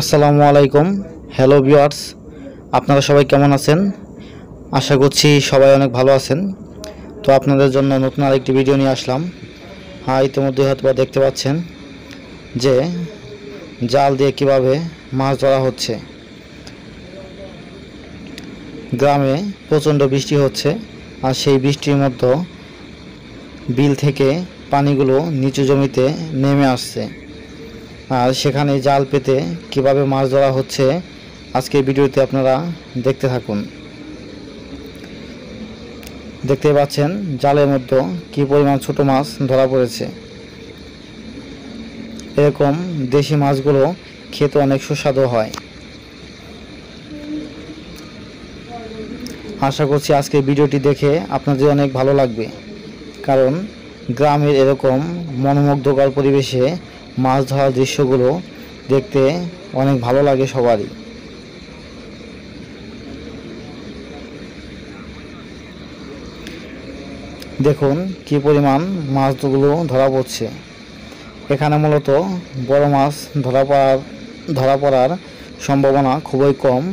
আসসালামু আলাইকুম। Hello viewers, আপনারা সবাই কেমন আছেন? আশা করছি সবাই অনেক ভালো আছেন। তো আপনাদের জন্য নতুন আরেকটি ভিডিও নিয়ে আসলাম। ইতিমধ্যে হয়তো দেখতে পাচ্ছেন যে জাল দিয়ে কিভাবে মাছ ধরা হচ্ছে। গ্রামে প্রচণ্ড বৃষ্টি হচ্ছে, আর সেই বৃষ্টির মধ্যে বিল থেকে পানিগুলো নিচু জমিতে নেমে আসছে, আর সেখানে জাল পেতে কিভাবে মাছ ধরা হচ্ছে আজকের ভিডিওতে আপনারা দেখতে থাকুন। দেখতে পাচ্ছেন জালের মধ্যে কি পরিমাণ ছোট মাছ ধরা পড়েছে। এরকম দেশি মাছগুলো খেতে অনেক সুস্বাদু হয়। আশা করছি আজকের ভিডিওটি দেখে আপনাদের অনেক ভালো লাগবে, কারণ গ্রামের এরকম মনোমুগ্ধকর পরিবেশে মাছ ধরার দৃশ্যগুলো দেখতে অনেক ভালো লাগে সবারই। দেখুন কি পরিমাণ মাছগুলো ধরা পড়ছে। এখানে মূলত বড় মাছ ধরা পড়ার সম্ভাবনা খুবই কম,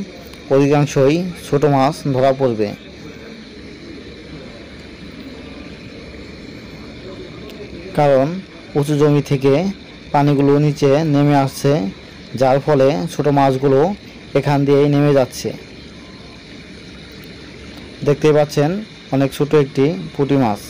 অধিকাংশই ছোট মাছ ধরা পড়বে। কারণ উঁচু জমি থেকে পানিগুলো নিচে নেমে আসছে, যার ফলে ছোট মাছগুলো এখান দিয়েই নেমে যাচ্ছে। দেখতেই পাচ্ছেন অনেক ছোট একটি পুঁটি মাছ।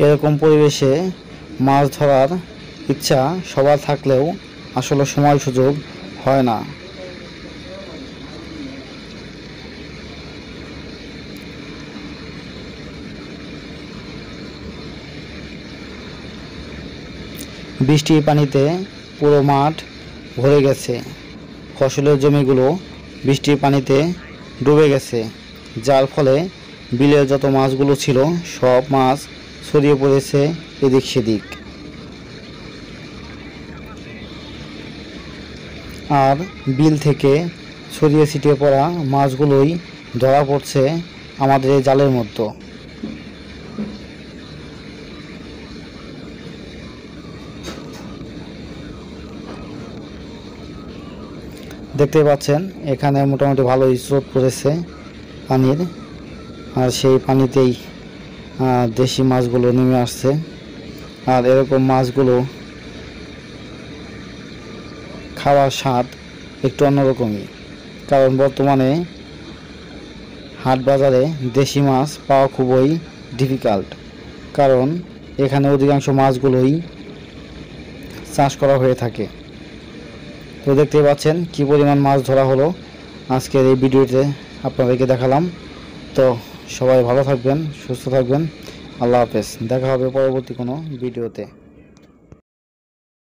এরকম পরিবেশে মাছ ধরার ইচ্ছা সবার থাকলেও আসলে সময় সুযোগ হয় না। বৃষ্টির পানিতে পুরো মাঠ ভরে গেছে। ফসলের জমিগুলো বৃষ্টির পানিতে ডুবে গেছে, যার ফলে বিলের যত মাছগুলো ছিল সব মাছ ছড়িয়ে পড়েছে এদিক সেদিক। আর বিল থেকে ছড়িয়ে ছিটিয়ে পড়া মাছগুলোই ধরা পড়ছে আমাদের এই জালের মধ্যে। দেখতে পাচ্ছেন এখানে মোটামুটি ভালোই স্রোত পড়েছে পানির, আর সেই পানিতেই দেশি মাছগুলো নেমে আসছে। আর এরকম মাছগুলো খাওয়ার স্বাদ একটু অন্যরকমই, কারণ বর্তমানে হাট বাজারে দেশি মাছ পাওয়া খুবই ডিফিকাল্ট, কারণ এখানে অধিকাংশ মাছগুলোই চাষ করা হয়ে থাকে। তো দেখতে পাচ্ছেন কি পরিমাণ মাছ ধরা হলো আজকের এই ভিডিওতে আপনাদেরকে দেখালাম। তো সবাই ভালো থাকবেন, সুস্থ থাকবেন। আল্লাহ হাফেজ। দেখা হবে পরবর্তী কোনো ভিডিওতে।